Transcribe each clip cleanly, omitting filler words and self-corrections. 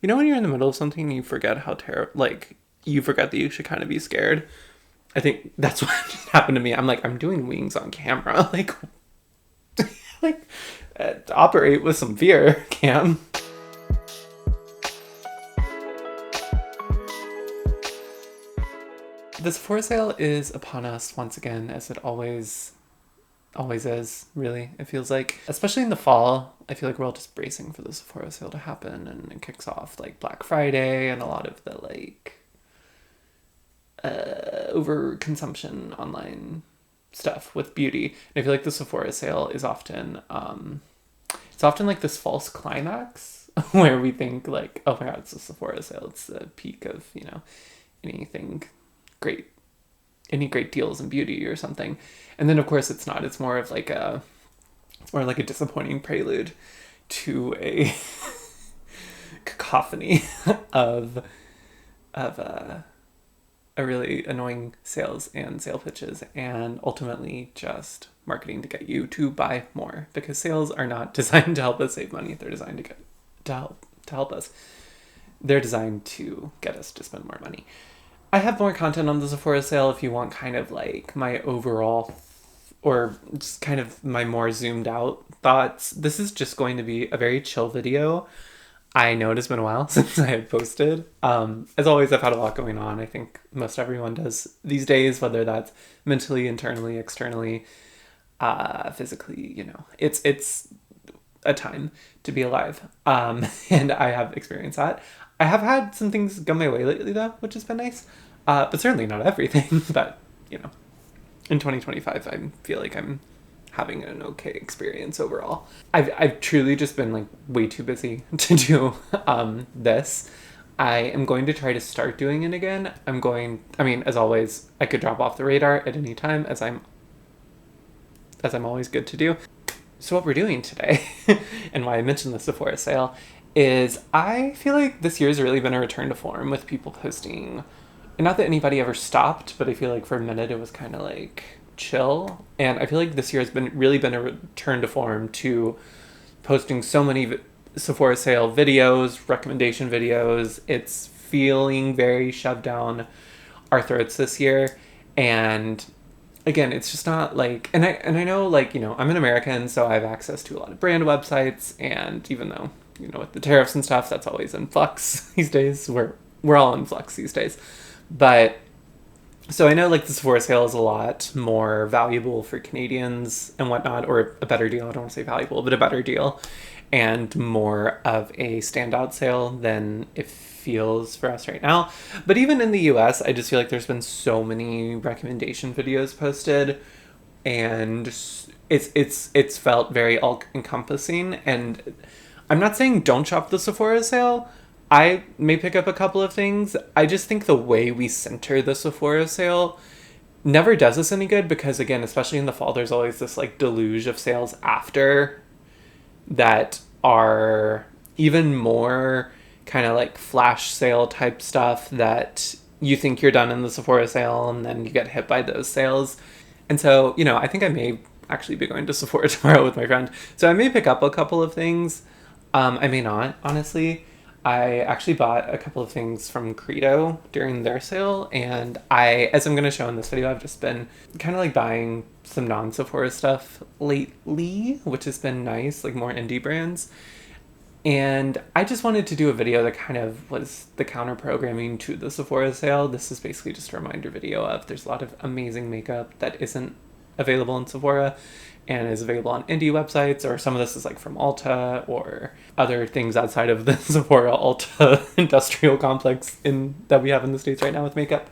You know when you're in the middle of something and you forget how like, you forget that you should kind of be scared? I think that's what just happened to me. I'm like, I'm doing wings on camera. Like, like, operate with some fear, Cam. The Sephora sale is upon us once again, as it always is, really, it feels like. Especially in the fall, I feel like we're all just bracing for the Sephora sale to happen, and it kicks off, like, Black Friday and a lot of the, like, overconsumption online stuff with beauty. And I feel like the Sephora sale is often, it's often, like, this false climax where we think, like, oh my god, it's a Sephora sale. It's the peak of, you know, anything great, any great deals in beauty or something. And then of course it's not. It's more like a disappointing prelude to a cacophony of a really annoying sales and sale pitches, and ultimately just marketing to get you to buy more, because sales are not designed to help us save money. They're designed to help us. They're designed to get us to spend more money. I have more content on the Sephora sale if you want kind of like my overall or just kind of my more zoomed out thoughts. This is just going to be a very chill video. I know it has been a while since I had posted. As always, I've had a lot going on. I think most everyone does these days, whether that's mentally, internally, externally, physically, you know. It's a time to be alive. And I have experienced that. I have had some things go my way lately, though, which has been nice. But certainly not everything. But, you know, in 2025, I feel like I'm having an okay experience overall. I've truly just been, like, way too busy to do this. I am going to try to start doing it again. As always, I could drop off the radar at any time, as I'm always good to do. So what we're doing today, and why I mentioned the Sephora sale, is I feel like this year's really been a return to form with people posting. And not that anybody ever stopped, but I feel like for a minute it was kind of like chill. And I feel like this year has really been a return to form to posting so many Sephora sale videos, recommendation videos. It's feeling very shoved down our throats this year. And again, it's just not like, and I know, like, you know, I'm an American, so I have access to a lot of brand websites, and even though, you know, with the tariffs and stuff, that's always in flux these days. We're all in flux these days. But so I know, like, the Sephora sale is a lot more valuable for Canadians and whatnot, or a better deal. I don't want to say valuable, but a better deal, and more of a standout sale than it feels for us right now. But even in the US, I just feel like there's been so many recommendation videos posted, and it's felt very all-encompassing. And I'm not saying don't shop the Sephora sale. I may pick up a couple of things. I just think the way we center the Sephora sale never does us any good, because, again, especially in the fall, there's always this, like, deluge of sales after that are even more kind of like flash sale type stuff, that you think you're done in the Sephora sale and then you get hit by those sales. And so, you know, I think I may actually be going to Sephora tomorrow with my friend. So I may pick up a couple of things. I may not, honestly. I actually bought a couple of things from Credo during their sale, and as I'm going to show in this video, I've just been kind of like buying some non-Sephora stuff lately, which has been nice, like more indie brands. And I just wanted to do a video that kind of was the counter-programming to the Sephora sale. This is basically just a reminder video of there's a lot of amazing makeup that isn't available in Sephora and is available on indie websites, or some of this is like from Ulta or other things outside of the Sephora Ulta industrial complex that we have in the States right now with makeup.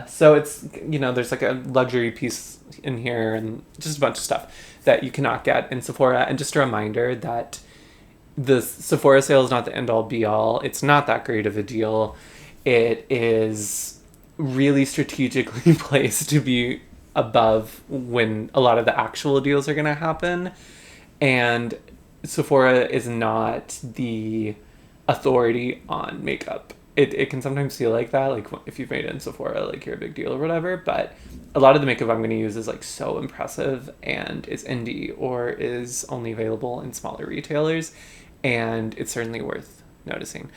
So it's, you know, there's like a luxury piece in here and just a bunch of stuff that you cannot get in Sephora. And just a reminder that the Sephora sale is not the end all be all. It's not that great of a deal. It is really strategically placed to be above when a lot of the actual deals are going to happen. And Sephora is not the authority on makeup. It can sometimes feel like that, like if you've made it in Sephora, like you're a big deal or whatever, but a lot of the makeup I'm going to use is like so impressive and is indie or is only available in smaller retailers, and it's certainly worth noticing.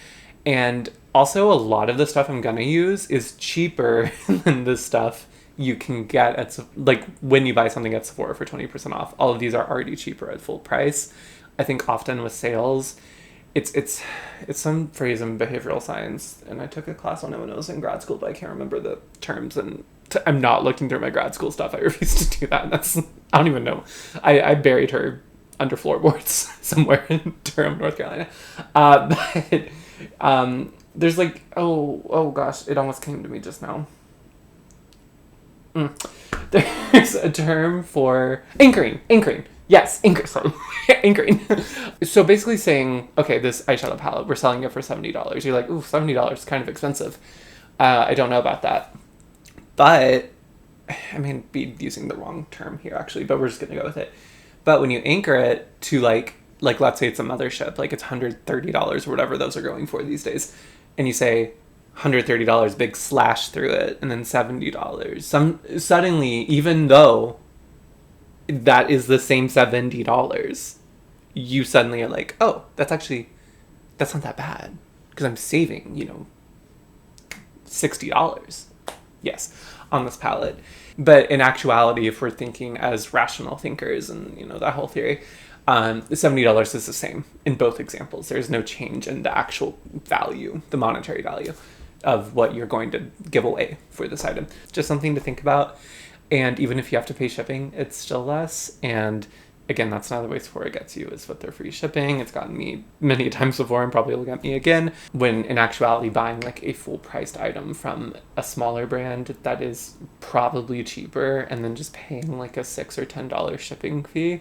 And also, a lot of the stuff I'm gonna use is cheaper than the stuff you can get at, like, when you buy something at Sephora for 20% off. All of these are already cheaper at full price. I think often with sales, it's some phrase in behavioral science, and I took a class on it when I was in grad school, but I can't remember the terms, and I'm not looking through my grad school stuff. I refuse to do that. I don't even know. I buried her under floorboards somewhere in Durham, North Carolina. There's like, oh gosh, it almost came to me just now. There's a term for anchoring. Yes, sorry. Anchoring. So basically saying, okay, this eyeshadow palette, we're selling it for $70. You're like, ooh, $70 is kind of expensive. I don't know about that. But, I mean, be using the wrong term here, actually, but we're just going to go with it. But when you anchor it to, like let's say it's a mothership, like it's $130 or whatever those are going for these days, and you say $130, big slash through it, and then $70. Suddenly, even though that is the same $70, you suddenly are like, oh, that's not that bad, because I'm saving, $60. Yes, on this palette. But in actuality, if we're thinking as rational thinkers and, that whole theory, $70 is the same in both examples. There's no change in the actual value, the monetary value of what you're going to give away for this item. Just something to think about. And even if you have to pay shipping, it's still less. And again, that's another way Sephora gets you, is with their free shipping. It's gotten me many times before and probably will get me again. When in actuality, buying like a full priced item from a smaller brand that is probably cheaper, and then just paying like a $6 or $10 shipping fee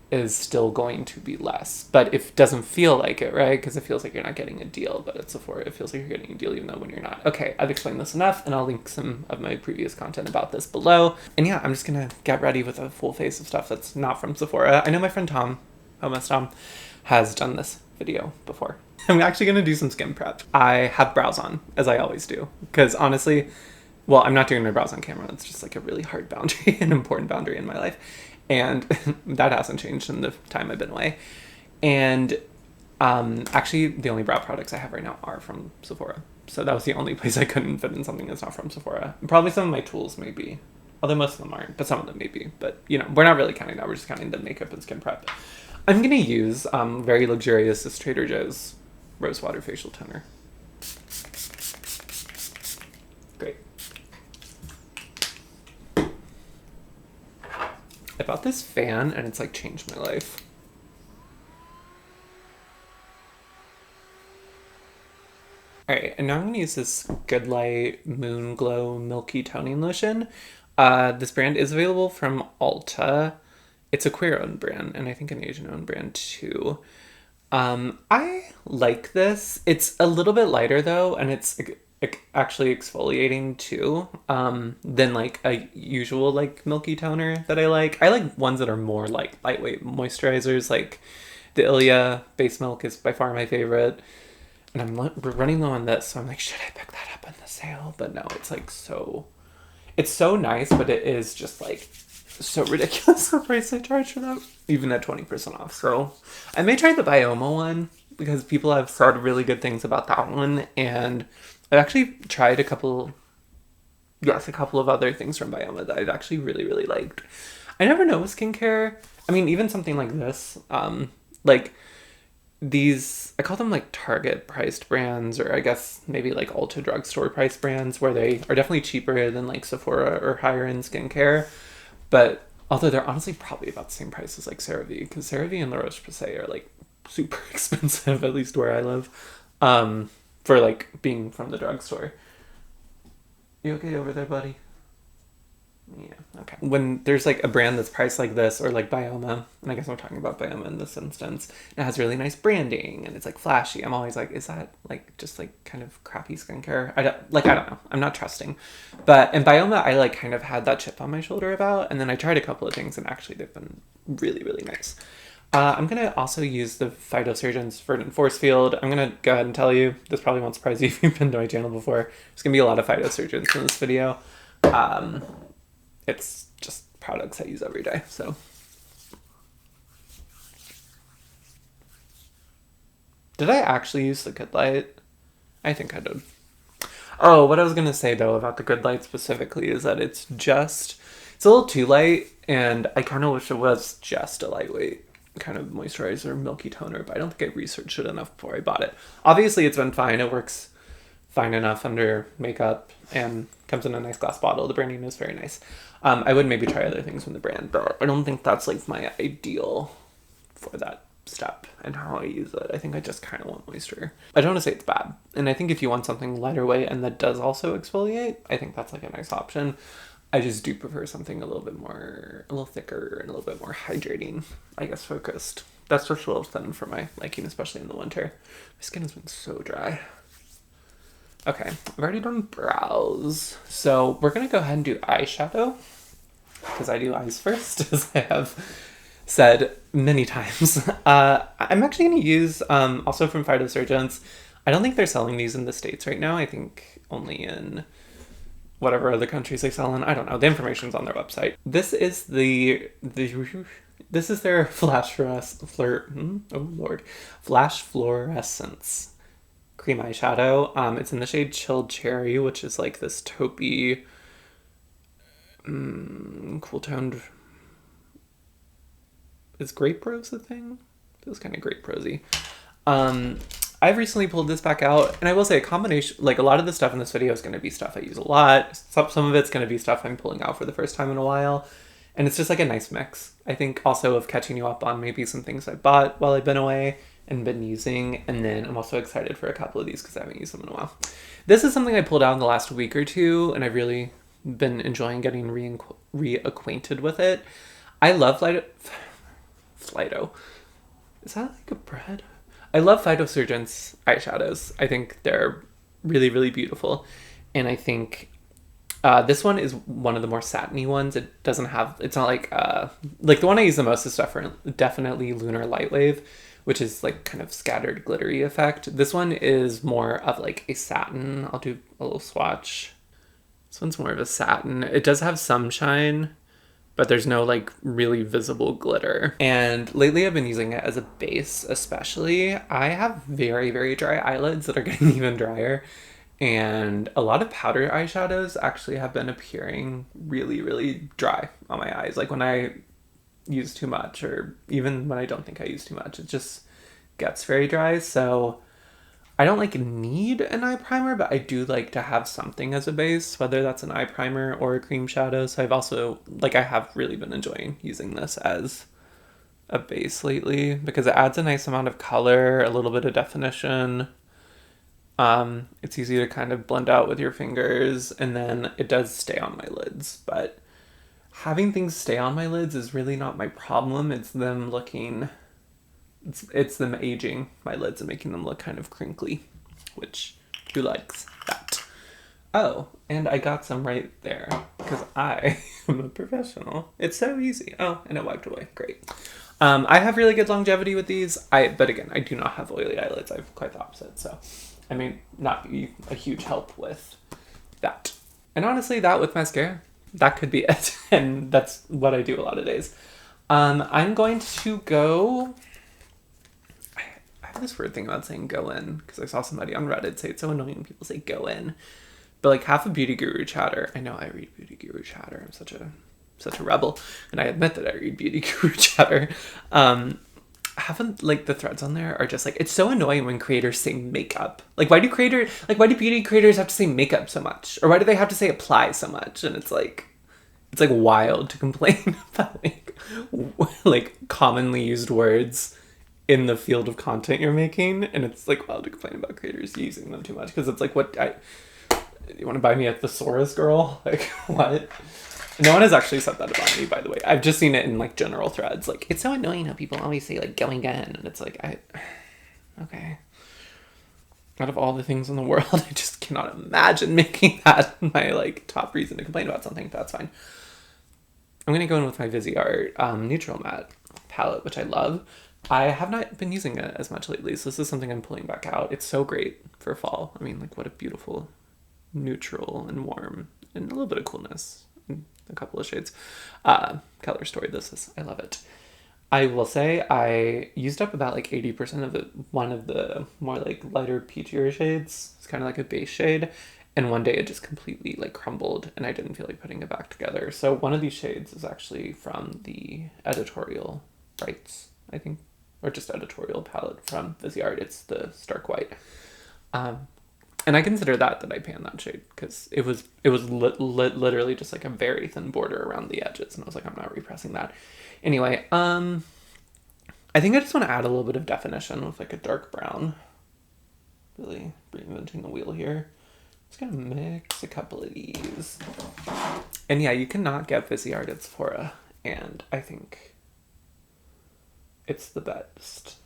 is still going to be less. But it doesn't feel like it, right? Because it feels like you're not getting a deal. But at Sephora, it feels like you're getting a deal even though when you're not. Okay, I've explained this enough, and I'll link some of my previous content about this below. And yeah, I'm just going to get ready with a full face of stuff that's not from Sephora. I know my friend Tom, Homeless Tom, has done this video before. I'm actually going to do some skin prep. I have brows on, as I always do. Because honestly, well, I'm not doing my brows on camera. It's just like a really hard boundary, an important boundary in my life. And that hasn't changed in the time I've been away. And actually, the only brow products I have right now are from Sephora. So that was the only place I couldn't fit in something that's not from Sephora. Probably some of my tools, maybe. Although most of them aren't, but some of them maybe. But, we're not really counting that. We're just counting the makeup and skin prep. I'm going to use very luxurious this Trader Joe's Rosewater Facial Toner. Great. I bought this fan and it's like changed my life. Alright, and now I'm going to use this Good Light Moon Glow Milky Toning Lotion. This brand is available from Ulta. It's a queer-owned brand, and I think an Asian-owned brand too. I like this. It's a little bit lighter though, and it's actually exfoliating too, than like a usual like milky toner that I like. I like ones that are more like lightweight moisturizers. Like the Ilia Base Milk is by far my favorite, and I'm running low on this, so I'm like, should I pick that up in the sale? But no, it's like it's so nice, but it is just like so ridiculous the price I charge for that, even at 20% off. So I may try the Bioma one because people have said really good things about that one, and I've actually tried a couple of other things from Bioma that I've actually really, really liked. I never know with skincare. I mean, even something like this, like these, I call them like Target priced brands, or I guess maybe like Ulta drugstore priced brands, where they are definitely cheaper than like Sephora or higher end skincare. But although they're honestly probably about the same price as like CeraVe, because CeraVe and La Roche-Posay are like super expensive, at least where I live, for like being from the drugstore. You okay over there, buddy? Yeah, okay. When there's like a brand that's priced like this, or like Bioma, and I guess I'm talking about Bioma in this instance, it has really nice branding and it's like flashy, I'm always like, is that like just like kind of crappy skincare? I don't know. I'm not trusting. But in Bioma, I like kind of had that chip on my shoulder about, and then I tried a couple of things and actually they've been really, really nice. I'm going to also use the Phytosurgeon's Verdant Force Field. I'm going to go ahead and tell you, this probably won't surprise you if you've been to my channel before. There's going to be a lot of Phytosurgeons in this video. It's just products I use every day, so. Did I actually use the Good Light? I think I did. Oh, what I was gonna say though about the Good Light specifically is that it's a little too light, and I kind of wish it was just a lightweight kind of moisturizer, milky toner, but I don't think I researched it enough before I bought it. Obviously, it's been fine. It works fine enough under makeup and comes in a nice glass bottle. The branding is very nice. I would maybe try other things from the brand, but I don't think that's like my ideal for that step and how I use it. I think I just kind of want moisture. I don't want to say it's bad. And I think if you want something lighter weight and that does also exfoliate, I think that's like a nice option. I just do prefer something a little thicker and a little bit more hydrating, I guess, focused. That's just a little thin for my liking, especially in the winter. My skin has been so dry. Okay, I've already done brows. So we're going to go ahead and do eyeshadow, because I do eyes first, as I have said many times. I'm actually going to use, also from Phytosurgeons. I don't think they're selling these in the States right now. I think only in whatever other countries they sell in. I don't know. The information's on their website. This is this is their flash fluorescence cream eyeshadow. It's in the shade Chilled Cherry, which is like this taupey, cool toned. Is grape rose a thing? Feels kind of grape rosy. I've recently pulled this back out, and I will say a combination, like a lot of the stuff in this video is going to be stuff I use a lot. Some of it's going to be stuff I'm pulling out for the first time in a while. And it's just like a nice mix, I think, also of catching you up on maybe some things I bought while I've been away and been using. And then I'm also excited for a couple of these because I haven't used them in a while. This is something I pulled out in the last week or two, and I've really been enjoying getting reacquainted with it. I love Flyto. Is that like a bread? I love Phytosurgeons eyeshadows. I think they're really, really beautiful. And I think this one is one of the more satiny ones. It doesn't have, it's not like the one I use the most is definitely Lunar Lightwave, which is like kind of scattered glittery effect. This one is more of like a satin. I'll do a little swatch. This one's more of a satin. It does have some shine, but there's no like really visible glitter. And lately I've been using it as a base especially. I have very, very dry eyelids that are getting even drier. And a lot of powder eyeshadows actually have been appearing really, really dry on my eyes. Like when I use too much, or even when I don't think I use too much, it just gets very dry. So I don't like need an eye primer, but I do like to have something as a base, whether that's an eye primer or a cream shadow. So I've also, like, I have really been enjoying using this as a base lately because it adds a nice amount of color, a little bit of definition. It's easy to kind of blend out with your fingers, and then it does stay on my lids, but having things stay on my lids is really not my problem. It's them looking, it's them aging my lids and making them look kind of crinkly, which who likes that? Oh, and I got some right there because I am a professional. It's so easy. Oh, and it wiped away. Great. I have really good longevity with these. But again, I do not have oily eyelids. I have quite the opposite. So I may not be a huge help with that. And honestly, that with mascara, that could be it. And that's what I do a lot of days. I'm going to go... I have this weird thing about saying go in, because I saw somebody on Reddit say it's so annoying when people say go in. But like half of Beauty Guru chatter, I know I read Beauty Guru chatter. I'm such a rebel. And I admit that I read Beauty Guru chatter. Haven't like the threads on there are just like, it's so annoying when creators say makeup. Like why do beauty creators have to say makeup so much? Or why do they have to say apply so much? And it's like wild to complain about like commonly used words in the field of content you're making. And it's like wild to complain about creators using them too much. Because it's like, you want to buy me a thesaurus, girl? Like what? No one has actually said that about me, by the way. I've just seen it in like general threads. Like, it's so annoying how people always say like going in, and it's like, okay. Out of all the things in the world, I just cannot imagine making that my like top reason to complain about something. That's fine. I'm gonna go in with my VISEART neutral matte palette, which I love. I have not been using it as much lately, so this is something I'm pulling back out. It's so great for fall. I mean, like what a beautiful neutral and warm and a little bit of coolness. A couple of shades. Color Story, this is, I love it. I will say I used up about like 80% of one of the more like lighter peachier shades. It's kind of like a base shade. And one day it just completely like crumbled and I didn't feel like putting it back together. So one of these shades is actually from the editorial rights, I think, or just editorial palette from VISEART. It's the Stark White. And I consider that I panned that shade because it was literally just like a very thin border around the edges. And I was like, I'm not repressing that. Anyway, I think I just want to add a little bit of definition with like a dark brown. Really reinventing the wheel here. Just gonna mix a couple of these. And yeah, you cannot get VISEART at Sephora. And I think it's the best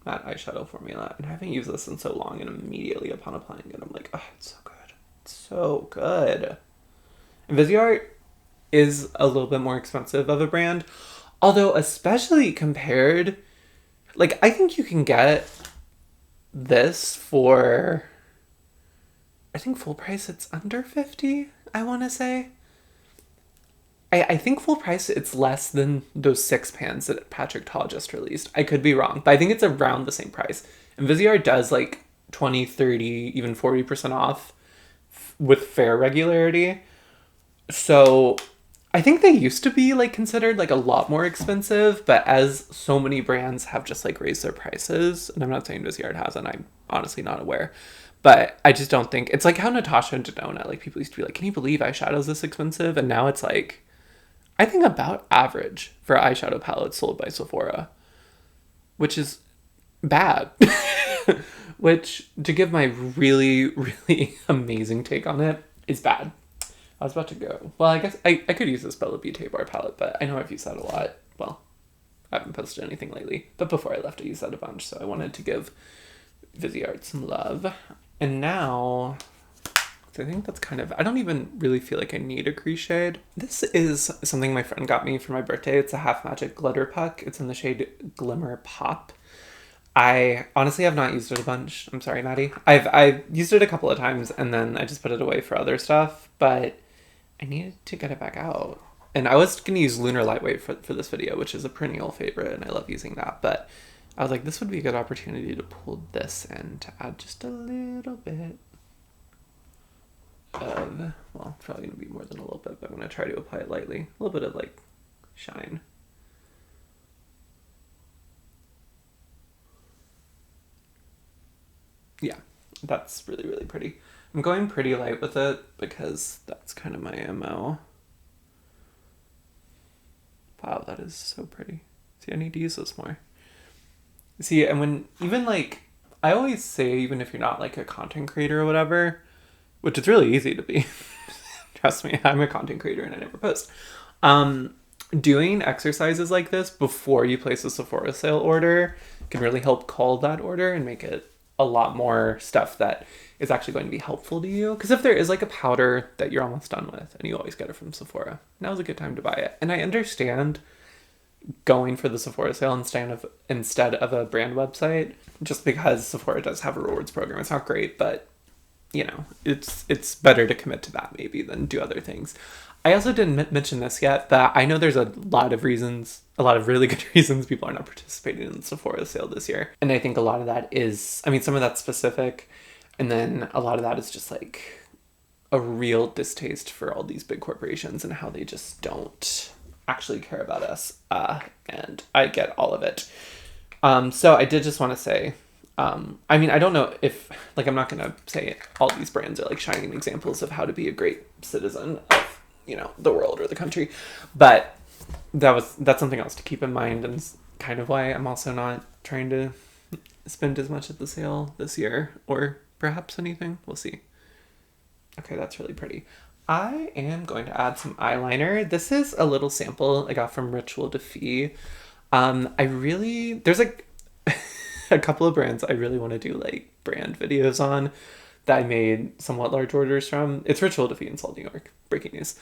matte eyeshadow formula. And I haven't used this in so long, and immediately upon applying it, I'm like, oh, it's so good. It's so good. And VISEART is a little bit more expensive of a brand. Although, especially compared, like, I think you can get this for, I think full price it's under 50, I want to say. I think full price it's less than those 6 pans that Patrick Ta just released. I could be wrong, but I think it's around the same price. And VISEART does like 20, 30, even 40% off with fair regularity. So I think they used to be like considered like a lot more expensive, but as so many brands have just like raised their prices, and I'm not saying VISEART hasn't, I'm honestly not aware, but I just don't think, it's like how Natasha and Denona, like people used to be like, can you believe eyeshadow's this expensive? And now it's like, I think about average for eyeshadow palettes sold by Sephora, which is bad. Which, to give my really, really amazing take on it, is bad. I was about to go. Well, I guess I could use this Bella Beauté bar palette, but I know I've used that a lot. Well, I haven't posted anything lately, but before I left I used that a bunch, so I wanted to give VISEART some love. And now, I think that's kind of, I don't even really feel like I need a crease shade. This is something my friend got me for my birthday. It's a Half Magic Glitterpuck. It's in the shade Glimmer Pop. I honestly have not used it a bunch. I'm sorry, Maddie. I've used it a couple of times and then I just put it away for other stuff, but I needed to get it back out. And I was going to use Lunar Lightweight for this video, which is a perennial favorite, and I love using that. But I was like, this would be a good opportunity to pull this in to add just a little bit of, well, it's probably going to be more than a little bit, but I'm going to try to apply it lightly. A little bit of, like, shine. Yeah, that's really, really pretty. I'm going pretty light with it because that's kind of my MO. Wow, that is so pretty. See, I need to use this more. See, and when, even like, I always say, even if you're not like a content creator or whatever, which it's really easy to be. Trust me, I'm a content creator and I never post. Doing exercises like this before you place a Sephora sale order can really help cull that order and make it a lot more stuff that is actually going to be helpful to you. Because if there is like a powder that you're almost done with and you always get it from Sephora, now's a good time to buy it. And I understand going for the Sephora sale instead of a brand website, just because Sephora does have a rewards program. It's not great, but you know, it's better to commit to that maybe than do other things. I also didn't mention this yet, but I know there's a lot of reasons, a lot of really good reasons people are not participating in the Sephora sale this year. And I think a lot of that is, I mean, some of that's specific, and then a lot of that is just like a real distaste for all these big corporations and how they just don't actually care about us. And I get all of it. So I did just want to say, I mean, I don't know if, like, I'm not going to say all these brands are like shining examples of how to be a great citizen of, you know, the world or the country, but that's something else to keep in mind, and kind of why I'm also not trying to spend as much at the sale this year, or perhaps anything. We'll see. Okay, that's really pretty. I am going to add some eyeliner. This is a little sample I got from Ritual Defy. There's like a couple of brands I really want to do like brand videos on that I made somewhat large orders from. It's Ritual Defy in Salt, New York. Breaking news.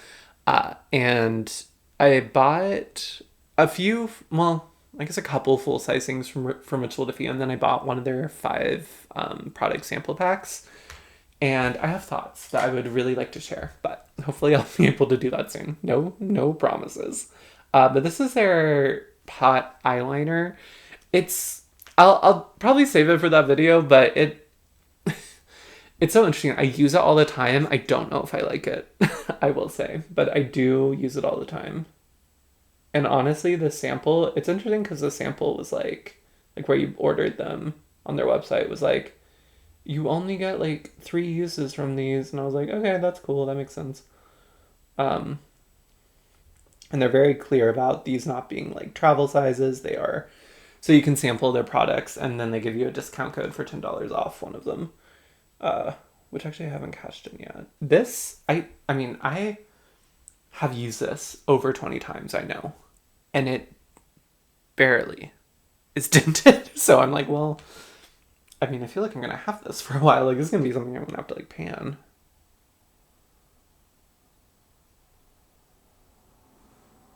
And I bought a few, well, I guess a couple full-size things from Ritual Defy, and then I bought one of their 5 product sample packs. And I have thoughts that I would really like to share, but hopefully I'll be able to do that soon. No promises. But this is their pot eyeliner. I'll probably save it for that video, but it's so interesting. I use it all the time. I don't know if I like it, I will say, but I do use it all the time. And honestly, the sample, it's interesting because the sample was like where you ordered them on their website was like, you only get like 3 uses from these. And I was like, okay, that's cool. That makes sense. And they're very clear about these not being like travel sizes. They are, so you can sample their products and then they give you a discount code for $10 off one of them. Which actually I haven't cashed in yet. This, I mean, I have used this over 20 times, I know. And it barely is tinted. So I'm like, well, I mean, I feel like I'm going to have this for a while. Like, this is going to be something I'm going to have to, like, pan.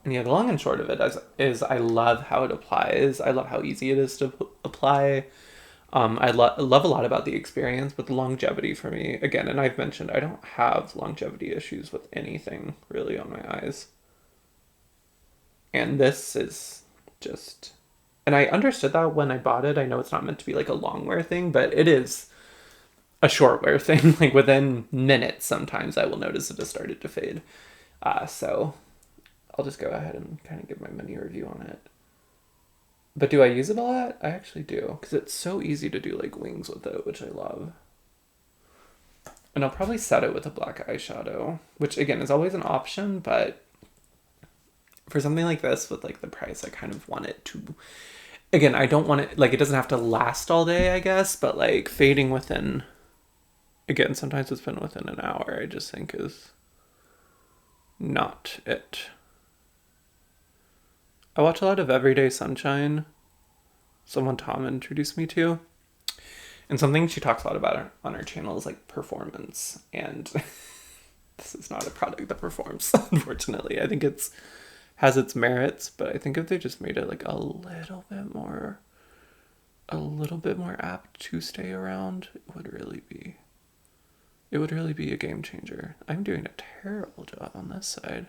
And yeah, the long and short of it is I love how it applies. I love how easy it is to apply. I love a lot about the experience, but the longevity for me, again, and I've mentioned, I don't have longevity issues with anything really on my eyes. And this is just, and I understood that when I bought it. I know it's not meant to be like a long wear thing, but it is a short wear thing. Like within minutes, sometimes I will notice it has started to fade. So I'll just go ahead and kind of give my mini review on it. But do I use it a lot? I actually do, because it's so easy to do like wings with it, which I love. And I'll probably set it with a black eyeshadow, which again is always an option, but for something like this with like the price, I kind of want it to, again, I don't want it, like it doesn't have to last all day, I guess, but like fading within, again, sometimes it's been within an hour, I just think is not it. I watch a lot of Everyday Sunshine, someone Tom introduced me to, and something she talks a lot about on her channel is like performance, and this is not a product that performs, unfortunately. I think it's has its merits, but I think if they just made it like a little bit more apt to stay around, it would really be a game changer. I'm doing a terrible job on this side.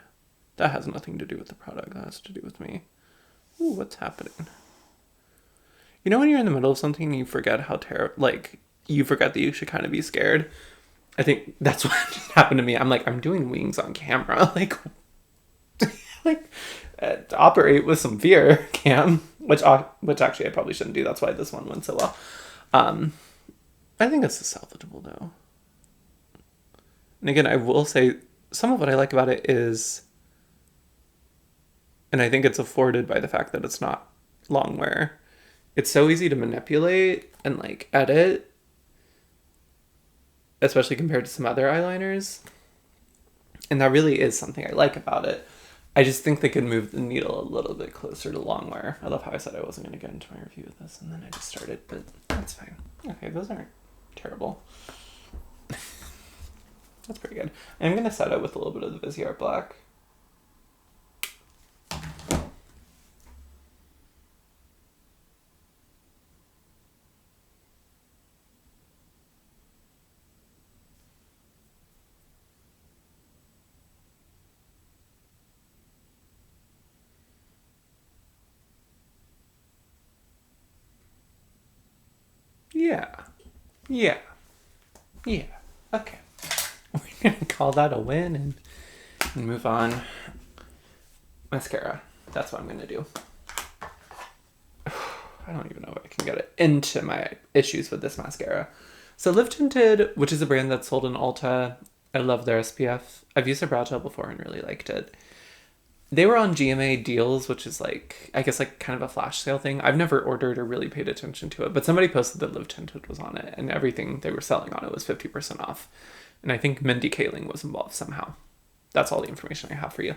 That has nothing to do with the product, that has to do with me. Ooh, what's happening? You know when you're in the middle of something and you forget how you forget that you should kind of be scared? I think that's what just happened to me. I'm like, I'm doing wings on camera. Like to operate with some fear, Cam, which actually I probably shouldn't do. That's why this one went so well. I think this is salvageable though. And again, I will say some of what I like about it is, and I think it's afforded by the fact that it's not long wear. It's so easy to manipulate and like edit, especially compared to some other eyeliners. And that really is something I like about it. I just think they could move the needle a little bit closer to long wear. I love how I said I wasn't going to get into my review of this, and then I just started, but that's fine. Okay, those aren't terrible. That's pretty good. I'm going to set it with a little bit of the VISEART black. Yeah. Okay. We're gonna call that a win and move on. Mascara. That's what I'm gonna do. I don't even know if I can get it into my issues with this mascara. So Live Tinted, which is a brand that's sold in Ulta. I love their SPF. I've used their brow gel before and really liked it. They were on GMA deals, which is like, I guess like kind of a flash sale thing. I've never ordered or really paid attention to it, but somebody posted that Live Tinted was on it and everything they were selling on it was 50% off. And I think Mindy Kaling was involved somehow. That's all the information I have for you.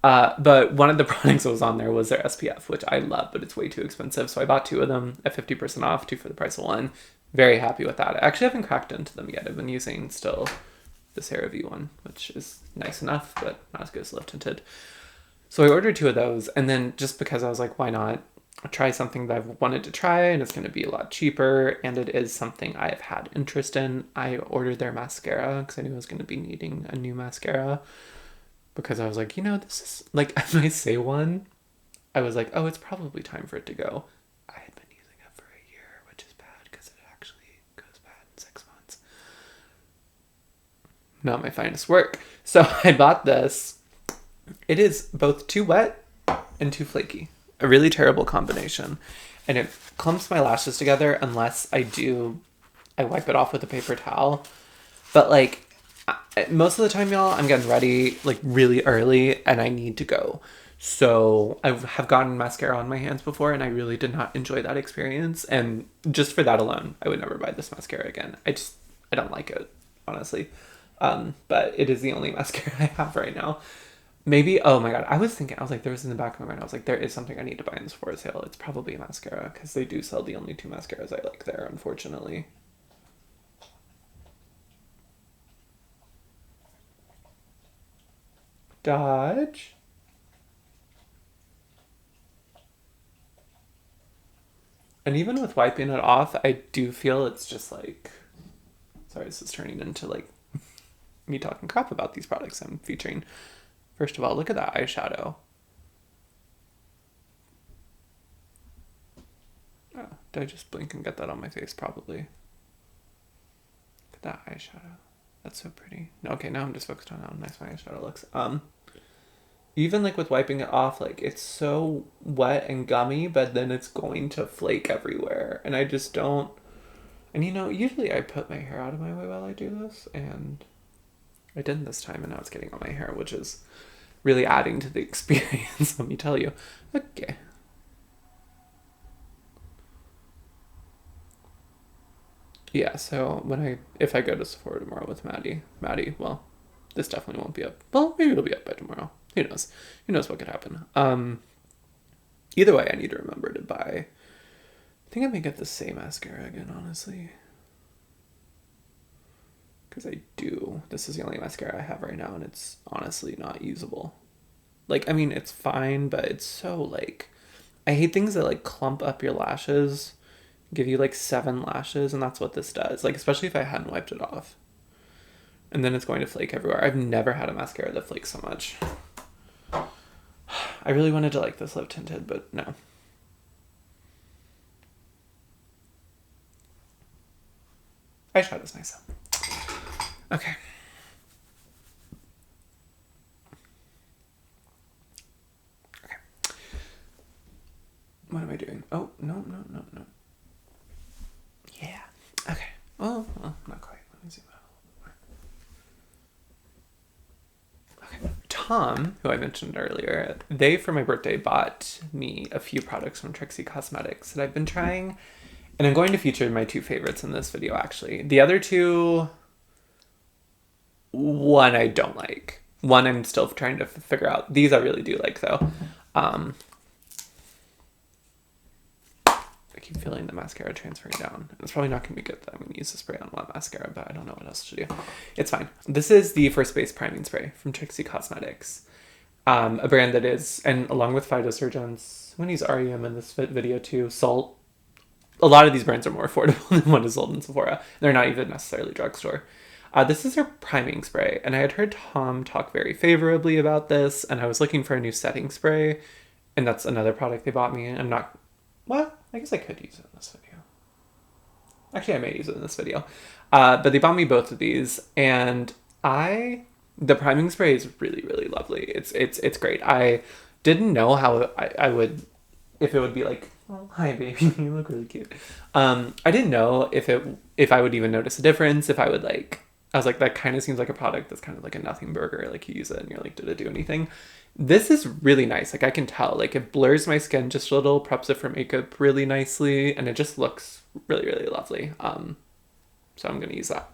But one of the products that was on there was their SPF, which I love, but it's way too expensive. So I bought 2 of them at 50% off, 2 for the price of 1. Very happy with that. I actually haven't cracked into them yet. I've been using still the CeraVe one, which is nice enough, but not as good as Live Tinted. So I ordered 2 of those, and then just because I was like, why not try something that I've wanted to try, and it's going to be a lot cheaper, and it is something I've had interest in. I ordered their mascara because I knew I was going to be needing a new mascara, because I was like, this is, like, I might say one, I was like, oh, it's probably time for it to go. I had been using it for a year, which is bad because it actually goes bad in 6 months. Not my finest work. So I bought this. It is both too wet and too flaky. A really terrible combination. And it clumps my lashes together unless I wipe it off with a paper towel. But like, most of the time, y'all, I'm getting ready like really early and I need to go. So I have gotten mascara on my hands before and I really did not enjoy that experience. And just for that alone, I would never buy this mascara again. I don't like it, honestly. But it is the only mascara I have right now. Maybe, oh my god, I was like, there was in the back of my mind, I was like, there is something I need to buy in the Sephora sale. It's probably a mascara, because they do sell the only 2 mascaras I like there, unfortunately. Dodge. And even with wiping it off, I do feel it's just like, sorry, this is turning into like me talking crap about these products I'm featuring. First of all, look at that eyeshadow. Oh, did I just blink and get that on my face? Probably. Look at that eyeshadow. That's so pretty. Okay, now I'm just focused on how nice my eyeshadow looks. Even like with wiping it off, like it's so wet and gummy, but then it's going to flake everywhere. And I just don't. And you know, usually I put my hair out of my way while I do this, and I didn't this time, and now it's getting on my hair, which is really adding to the experience, let me tell you. Okay. Yeah, so if I go to Sephora tomorrow with Maddie, well, this definitely won't be up. Well, maybe it'll be up by tomorrow. Who knows? Who knows what could happen? Either way, I need to remember to buy. I think I may get the same mascara again, honestly. Because I do. This is the only mascara I have right now, and it's honestly not usable. Like, I mean, it's fine, but it's so, like... I hate things that, like, clump up your lashes, give you, like, 7 lashes, and that's what this does. Like, especially if I hadn't wiped it off. And then it's going to flake everywhere. I've never had a mascara that flakes so much. I really wanted to like this lip tinted, but no. Eyeshadow's nice though. Okay. Okay. What am I doing? Oh, no. Yeah. Okay. Oh, well, not quite. Let me zoom out a little more. Okay. Tom, who I mentioned earlier, they, for my birthday, bought me a few products from Trixie Cosmetics that I've been trying. And I'm going to feature my 2 favorites in this video, actually. The other 2, one I don't like. One I'm still trying to figure out. These I really do like, though. I keep feeling the mascara transferring down. It's probably not going to be good that I'm going to use the spray on one mascara, but I don't know what else to do. It's fine. This is the First Base Priming Spray from Trixie Cosmetics. A brand that is, and along with Phytosurgeons, I'm going to use R.E.M in this video too, Salt. A lot of these brands are more affordable than what is sold in Sephora. They're not even necessarily drugstore. This is their priming spray, and I had heard Tom talk very favorably about this, and I was looking for a new setting spray, and that's another product they bought me. I'm not... Well, I guess I could use it in this video. Actually, I may use it in this video. But they bought me both of these, and the priming spray is really, really lovely. It's great. I didn't know how I would... If it would be like... Oh, hi, baby. You look really cute. I didn't know if I would even notice a difference, if I would like... I was like, that kind of seems like a product that's kind of like a nothing burger. Like, you use it and you're like, did it do anything? This is really nice. Like, I can tell. Like, it blurs my skin just a little, preps it for makeup really nicely, and it just looks really, really lovely. So I'm going to use that.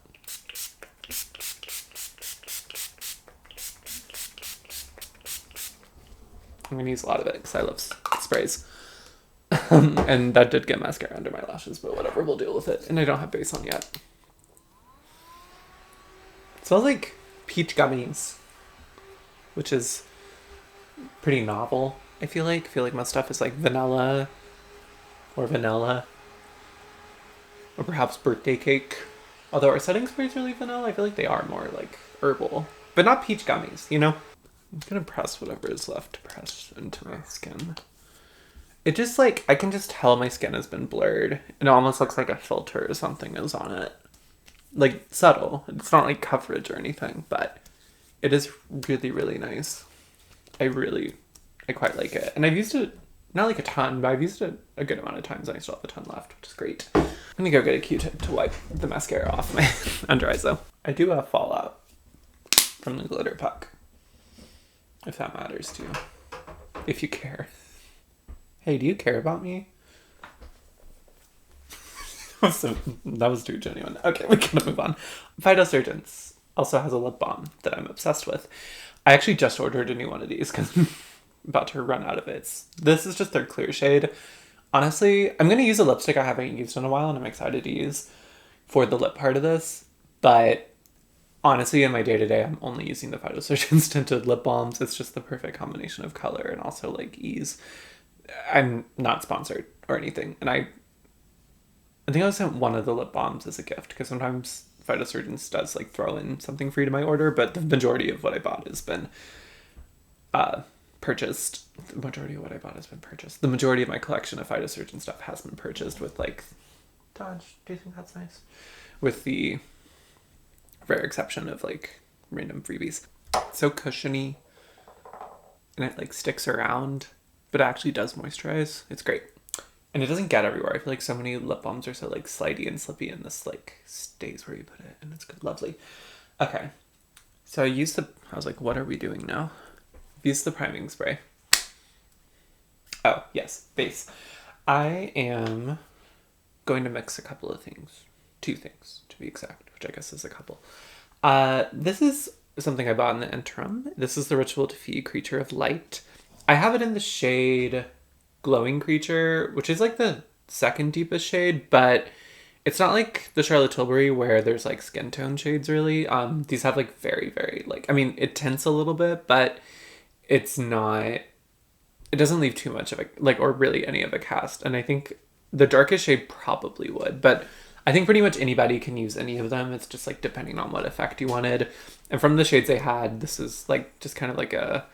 I'm going to use a lot of it because I love sprays. And that did get mascara under my lashes, but whatever, we'll deal with it. And I don't have base on yet. It smells like peach gummies, which is pretty novel. I feel like most stuff is like vanilla, or perhaps birthday cake. Although our setting spray is really vanilla, I feel like they are more like herbal, but not peach gummies, you know? I'm gonna press whatever is left pressed into my skin. It just like, I can just tell my skin has been blurred. It almost looks like a filter or something is on it. Like, subtle. It's not like coverage or anything, but it is really, really nice. I quite like it. And I've used it, not like a ton, but I've used it a good amount of times and I still have a ton left, which is great. I'm gonna go get a Q-tip to wipe the mascara off my under eyes though. I do have fallout from the Glitterpuck, if that matters to you. If you care. Hey, do you care about me? That was too genuine. Okay, we gotta move on. VISEART also has a lip balm that I'm obsessed with. I actually just ordered a new one of these because I'm about to run out of it. This is just their clear shade. Honestly, I'm going to use a lipstick I haven't used in a while and I'm excited to use for the lip part of this. But honestly, in my day-to-day, I'm only using the VISEART tinted lip balms. It's just the perfect combination of color and also like ease. I'm not sponsored or anything. And I think I was sent one of the lip balms as a gift because sometimes VISEART does like throw in something free to my order, but the majority of what I bought has been purchased. The majority of what I bought has been purchased. The majority of my collection of VISEART stuff has been purchased with like, Dodge, do you think that's nice? With the rare exception of like random freebies. It's so cushiony and it like sticks around, but it actually does moisturize. It's great. And it doesn't get everywhere. I feel like so many lip balms are so like slidey and slippy and this like stays where you put it and it's good. Lovely. Okay. So I was like, what are we doing now? I've used the priming spray. Oh, yes, base. I am going to mix a couple of things. 2 things, to be exact, which I guess is a couple. This is something I bought in the interim. This is the Ritual Defeat Creature of Light. I have it in the shade Glowing Creature, which is like the second deepest shade, but it's not like the Charlotte Tilbury where there's like skin tone shades really. These have like very, very like, I mean, it tints a little bit, but it's not, it doesn't leave too much of a, like, or really any of a cast. And I think the darkest shade probably would, but I think pretty much anybody can use any of them. It's just like depending on what effect you wanted. And from the shades they had, this is like just kind of like a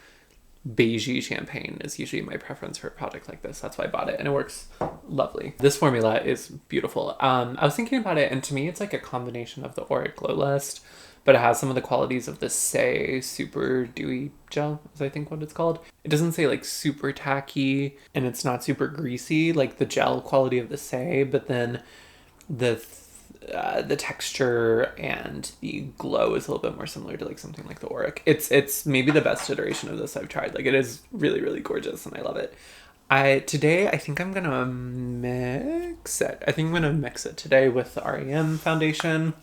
beigey champagne is usually my preference for a product like this. That's why I bought it and it works lovely. This formula is beautiful. I was thinking about it and to me it's like a combination of the Auric Glow Lust, but it has some of the qualities of the Say Super Dewy Gel, is I think what it's called. It doesn't say like super tacky and it's not super greasy like the gel quality of the Say, but then the texture and the glow is a little bit more similar to like something like the Auric. It's maybe the best iteration of this I've tried. Like it is really, really gorgeous and I love it. Today I think I'm gonna mix it. I think I'm gonna mix it today with the R.E.M foundation.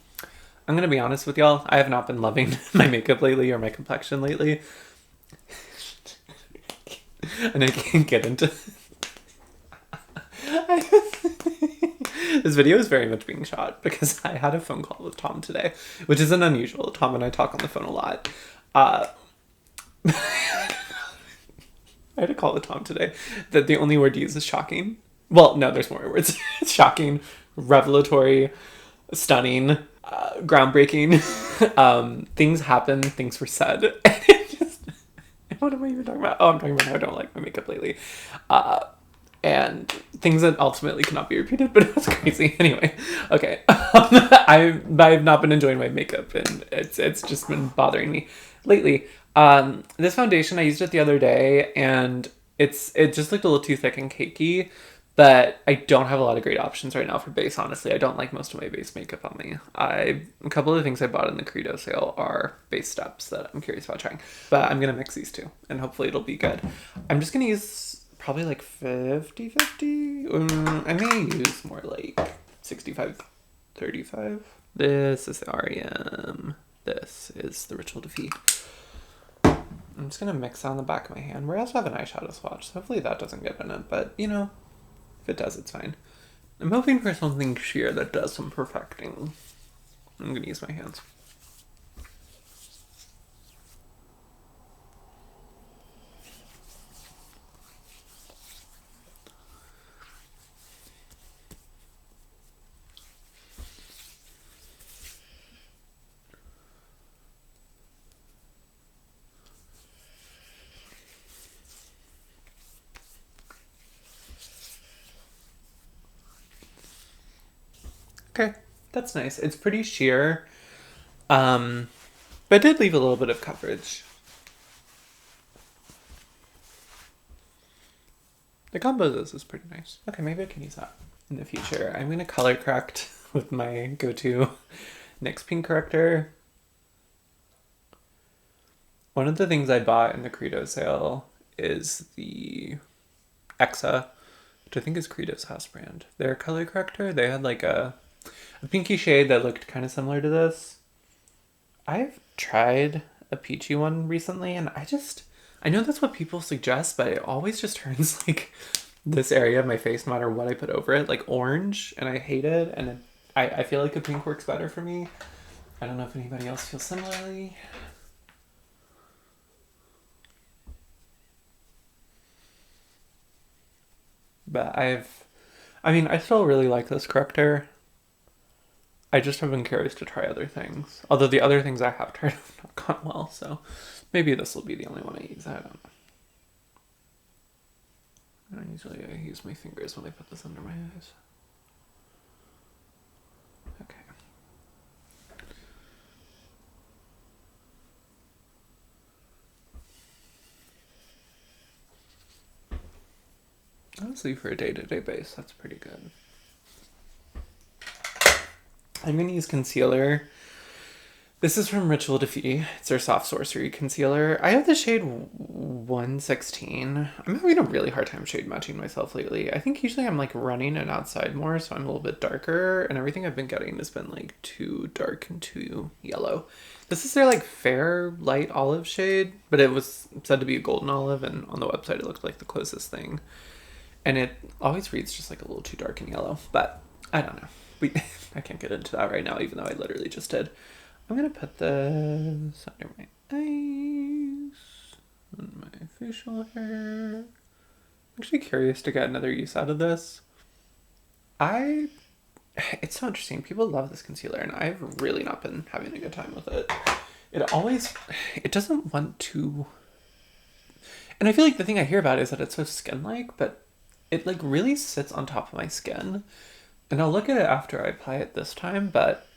I'm gonna be honest with y'all, I have not been loving my makeup lately or my complexion lately. And I can't get into this video is very much being shot because I had a phone call with Tom today, which isn't unusual. Tom and I talk on the phone a lot. I had a call with Tom today that the only word to use is shocking. Well, no, there's more words. Shocking, revelatory, stunning, groundbreaking. Things happened, things were said. And it just, what am I even talking about? Oh, I'm talking about how I don't like my makeup lately. And things that ultimately cannot be repeated, but it was crazy. Anyway, okay. I've not been enjoying my makeup and it's just been bothering me lately. This foundation, I used it the other day and it just looked a little too thick and cakey, but I don't have a lot of great options right now for base, honestly. I don't like most of my base makeup on me. A couple of the things I bought in the Credo sale are base steps that I'm curious about trying, but I'm going to mix these two and hopefully it'll be good. I'm just going to use probably like 50-50. I may use more like 65-35. This is the R.E.M. This is the Ritual Defeat. I'm just gonna mix on the back of my hand. We also have an eyeshadow swatch, so hopefully that doesn't get in it, but you know, if it does, it's fine. I'm hoping for something sheer that does some perfecting. I'm gonna use my hands. That's nice. It's pretty sheer. But it did leave a little bit of coverage. The combo of this is pretty nice. Okay, maybe I can use that in the future. I'm going to color correct with my go-to NYX pink corrector. One of the things I bought in the Credo sale is the Exa, which I think is Credo's house brand. Their color corrector, they had like a pinky shade that looked kind of similar to this. I've tried a peachy one recently, and I know that's what people suggest, but it always just turns like this area of my face, no matter what I put over it, like orange, and I hate it, and I feel like a pink works better for me. I don't know if anybody else feels similarly. But I still really like this corrector. I just have been curious to try other things. Although the other things I have tried have not gone well, so maybe this will be the only one I use. I don't know. Usually I use my fingers when I put this under my eyes. Okay. Honestly, for a day-to-day base, that's pretty good. I'm going to use concealer. This is from Ritual Defeat. It's their Soft Sorcery concealer. I have the shade 116. I'm having a really hard time shade matching myself lately. I think usually I'm like running and outside more, so I'm a little bit darker, and everything I've been getting has been like too dark and too yellow. This is their like fair light olive shade, but it was said to be a golden olive, and on the website it looked like the closest thing. And it always reads just like a little too dark and yellow, but I don't know. I can't get into that right now, even though I literally just did. I'm gonna put this under my eyes, on my facial hair. I'm actually curious to get another use out of this. It's so interesting. People love this concealer, and I've really not been having a good time with it. It doesn't want to, and I feel like the thing I hear about is that it's so skin-like, but it like really sits on top of my skin. And I'll look at it after I apply it this time, but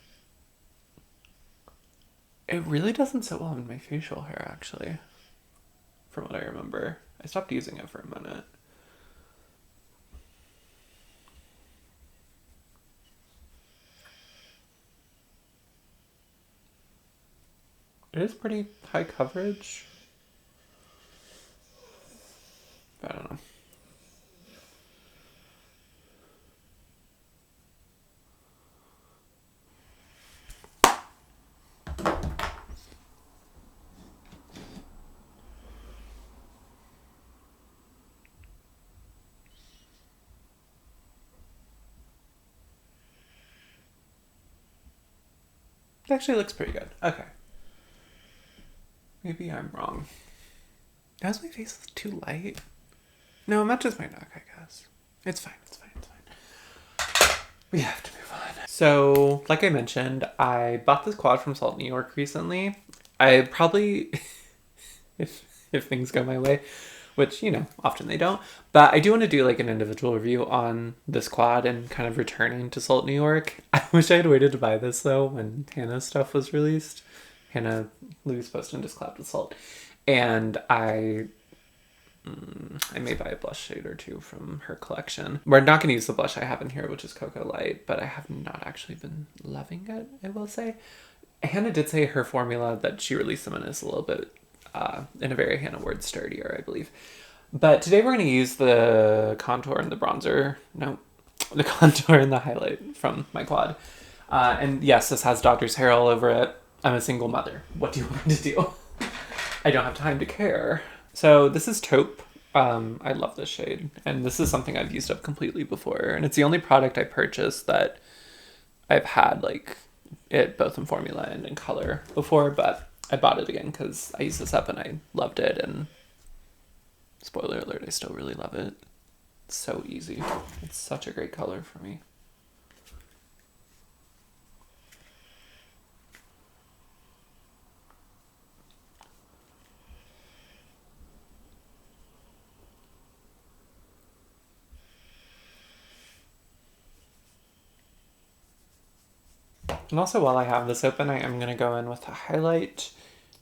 it really doesn't sit well in my facial hair, actually, from what I remember. I stopped using it for a minute. It is pretty high coverage. I don't know. It actually looks pretty good. Okay. Maybe I'm wrong. Is my face too light? No, it matches my neck, I guess. It's fine. We have to move on. So, like I mentioned, I bought this quad from Salt New York recently. I probably, if things go my way, which, often they don't, but I do want to do like an individual review on this quad and kind of returning to Salt New York. I wish I had waited to buy this though when Hannah's stuff was released. Hannah Louise Poston just collabed with Salt, and I may buy a blush shade or two from her collection. We're not going to use the blush I have in here, which is Cocoa Light, but I have not actually been loving it, I will say. Hannah did say her formula that she released them in is a little bit, in a very Hannah word, sturdier, I believe. But today we're going to use the contour and the bronzer. No, the contour and the highlight from my quad. And yes, this has Doctor's hair all over it. I'm a single mother. What do you want me to do? I don't have time to care. So this is Taupe. I love this shade, and this is something I've used up completely before, and it's the only product I purchased that I've had like it both in formula and in color before, but I bought it again because I used this up and I loved it, and spoiler alert, I still really love it. It's so easy. It's such a great color for me. And also while I have this open, I am going to go in with a highlight.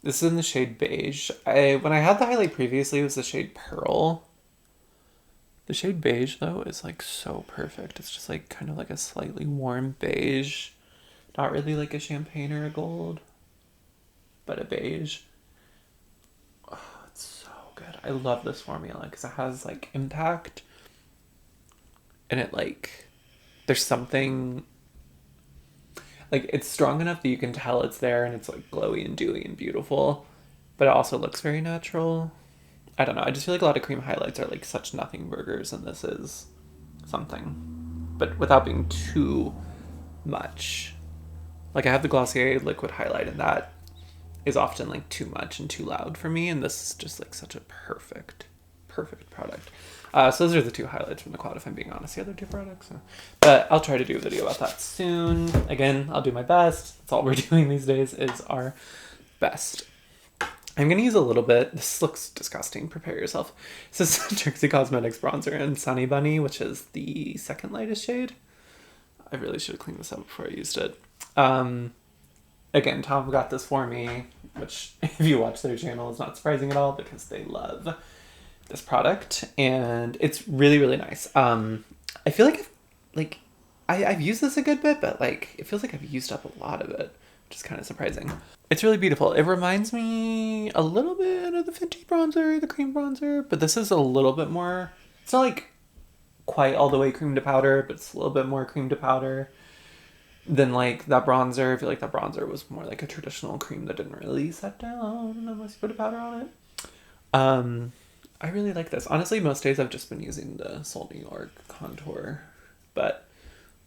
This is in the shade Beige. When I had the highlight previously, it was the shade Pearl. The shade Beige, though, is like so perfect. It's just like kind of like a slightly warm beige. Not really like a champagne or a gold, but a beige. Oh, it's so good. I love this formula because it has like impact. And it like, there's something, like it's strong enough that you can tell it's there and it's like glowy and dewy and beautiful. But it also looks very natural. I don't know. I just feel like a lot of cream highlights are like such nothing burgers, and this is something, but without being too much. Like I have the Glossier liquid highlight, and that is often like too much and too loud for me, and this is just like such a perfect product. So those are the two highlights from the quad, if I'm being honest. The other two products, but I'll try to do a video about that soon. Again, I'll do my best. That's all we're doing these days, is our best. I'm going to use a little bit. This looks disgusting. Prepare yourself. This is Trixie Cosmetics bronzer in Sunny Bunny, which is the second lightest shade. I really should have cleaned this up before I used it. Again, Tom got this for me, which if you watch their channel is not surprising at all because they love this product, and it's really, really nice. I feel like I've used this a good bit, but like it feels like I've used up a lot of it, which is kind of surprising. It's really beautiful. It reminds me a little bit of the Fenty bronzer, the cream bronzer, but this is a little bit more, it's not like quite all the way cream to powder, but it's a little bit more cream to powder than like that bronzer. I feel like that bronzer was more like a traditional cream that didn't really set down unless you put a powder on it. I really like this. Honestly, most days I've just been using the Sol New York contour, but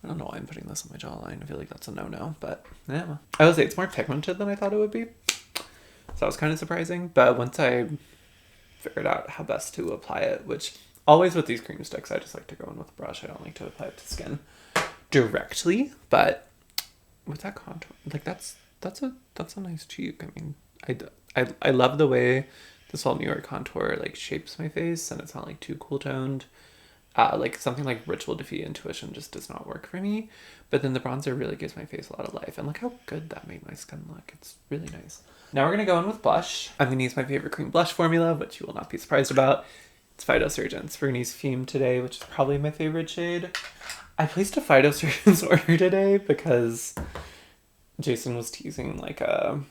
I don't know why I'm putting this on my jawline. I feel like that's a no-no, but yeah. I would say it's more pigmented than I thought it would be. So that was kind of surprising. But once I figured out how best to apply it, which always with these cream sticks, I just like to go in with a brush. I don't like to apply it to skin directly. But with that contour, like that's a nice cheek. I mean, I love the way the Sol New York contour like shapes my face, and it's not like too cool toned. Like something like Ritual Defeat Intuition just does not work for me. But then the bronzer really gives my face a lot of life. And look how good that made my skin look. It's really nice. Now we're going to go in with blush. I'm going to use my favorite cream blush formula, which you will not be surprised about. It's Phytosurgeons. We're going to use Fume today, which is probably my favorite shade. I placed a Phytosurgeons order today because Jason was teasing like a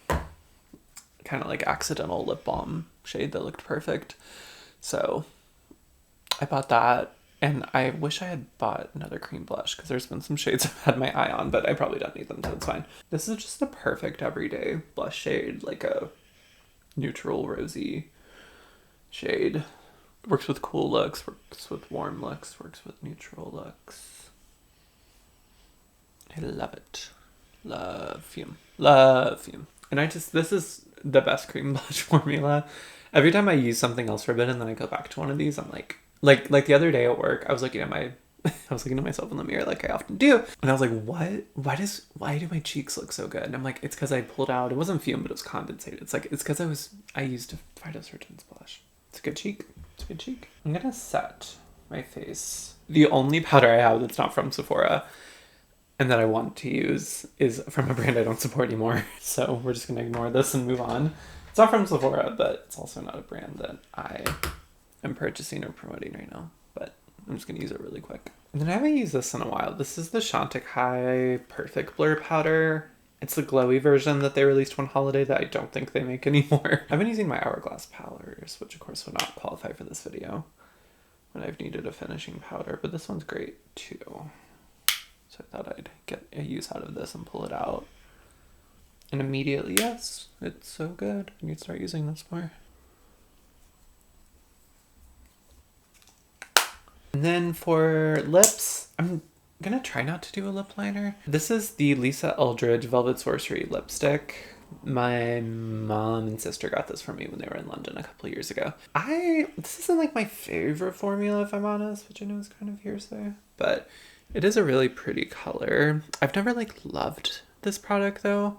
kind of like accidental lip balm shade that looked perfect. So I bought that. And I wish I had bought another cream blush because there's been some shades I've had my eye on, but I probably don't need them, so it's fine. This is just a perfect everyday blush shade, like a neutral rosy shade. Works with cool looks, works with warm looks, works with neutral looks. I love it. Love Fume. Love Fume. And this is the best cream blush formula. Every time I use something else for a bit and then I go back to one of these, I'm like the other day at work, I was looking at myself in the mirror like I often do. And I was like, why do my cheeks look so good? And I'm like, it's because I pulled out, it wasn't Fume, but it was condensated. It's because I used a Phytosurgeons blush. It's a good cheek. It's a good cheek. I'm going to set my face. The only powder I have that's not from Sephora and that I want to use is from a brand I don't support anymore. So we're just going to ignore this and move on. It's not from Sephora, but it's also not a brand that I'm purchasing or promoting right now, but I'm just going to use it really quick. And then I haven't used this in a while. This is the Chantecaille Perfect Blur Powder. It's the glowy version that they released one holiday that I don't think they make anymore. I've been using my Hourglass powders, which of course would not qualify for this video when I've needed a finishing powder, but this one's great too. So I thought I'd get a use out of this and pull it out. And immediately, yes, it's so good. I need to start using this more. And then for lips, I'm gonna try not to do a lip liner. This is the Lisa Eldridge Velvet Sorcery lipstick. My mom and sister got this for me when they were in London a couple of years ago. This isn't like my favorite formula, if I'm honest, which I know is kind of hearsay, but it is a really pretty color. I've never like loved this product though,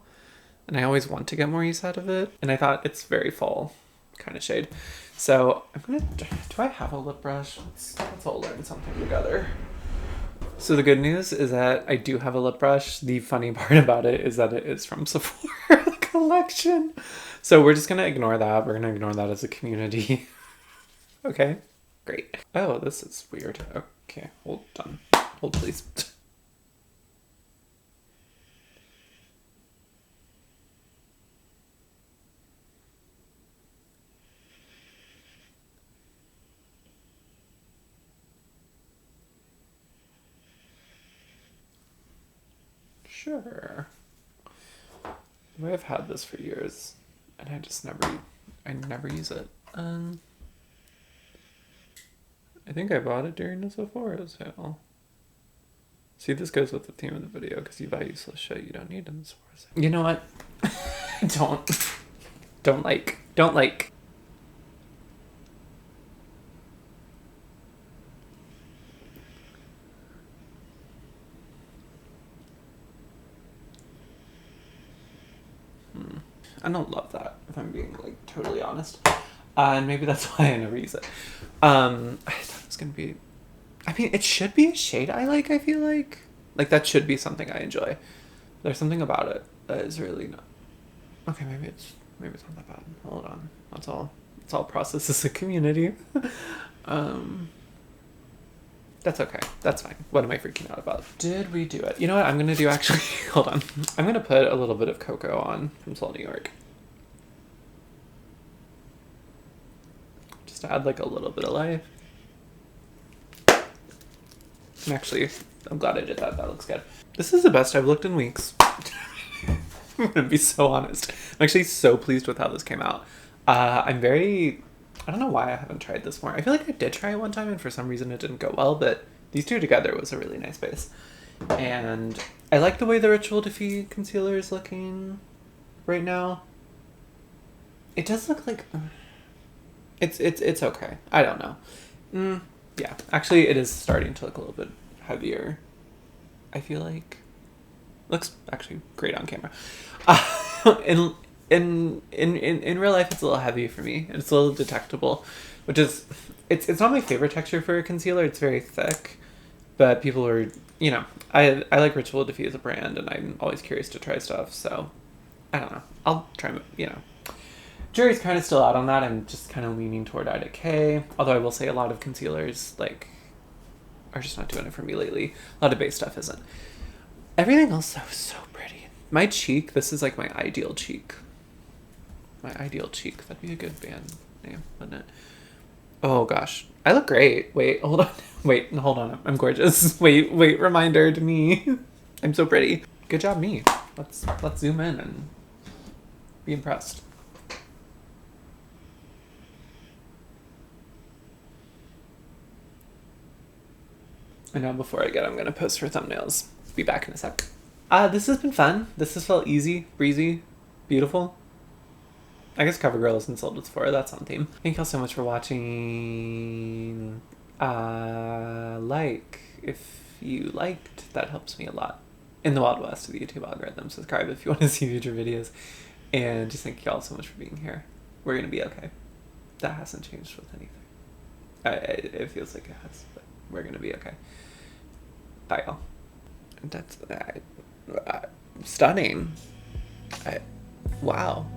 and I always want to get more use out of it. And I thought it's very fall kind of shade. So I'm gonna, do I have a lip brush? Let's all learn something together. So the good news is that I do have a lip brush. The funny part about it is that it is from Sephora collection. So we're just gonna ignore that. We're gonna ignore that as a community. Okay, great. Oh, this is weird. Okay, hold on. Hold please. Sure. The way I've had this for years, and I never use it. I think I bought it during the Sephora sale. See, this goes with the theme of the video, because you buy useless shit you don't need in the Sephora sale. You know what? Don't like. I don't love that, if I'm being like totally honest. And maybe that's why I never use it. I thought it was gonna be, I mean, it should be a shade I like, I feel like. Like, that should be something I enjoy. There's something about it that is really not. Okay, maybe it's not that bad. Hold on. It's all process as a community. That's okay. That's fine. What am I freaking out about? Did we do it? You know what I'm gonna do actually? Hold on. I'm gonna put a little bit of cocoa on from Seoul, New York. Just to add like a little bit of life. And actually, I'm glad I did that. That looks good. This is the best I've looked in weeks. I'm gonna be so honest. I'm actually so pleased with how this came out. I don't know why I haven't tried this more. I feel like I did try it one time and for some reason it didn't go well, but these two together was a really nice base. And I like the way the Ritual Defeat concealer is looking right now. It does look like it's okay. I don't know. Yeah, actually it is starting to look a little bit heavier. I feel like looks actually great on camera. In real life, it's a little heavy for me. It's a little detectable, which is it's not my favorite texture for a concealer. It's very thick, but people are, you know, I like Ritual Defeat as a brand, and I'm always curious to try stuff. So I don't know. I'll try. You know, jury's kind of still out on that. I'm just kind of leaning toward Ida K. Although I will say a lot of concealers like are just not doing it for me lately. A lot of base stuff isn't. Everything else though is so pretty. My cheek. This is like my ideal cheek. My ideal cheek. That'd be a good band name, wouldn't it? Oh gosh. I look great. Wait, hold on. Wait, hold on. I'm gorgeous. Wait, reminder to me. I'm so pretty. Good job, me. Let's zoom in and be impressed. And now before I'm gonna post for thumbnails. Be back in a sec. This has been fun. This has felt easy, breezy, beautiful. I guess CoverGirl isn't sold with Sephora. That's on theme. Thank y'all so much for watching. If you liked, that helps me a lot. In the Wild West of the YouTube algorithm. Subscribe if you want to see future videos. And just thank y'all so much for being here. We're going to be okay. That hasn't changed with anything. It feels like it has, but we're going to be okay. Bye, y'all. That's stunning. Wow.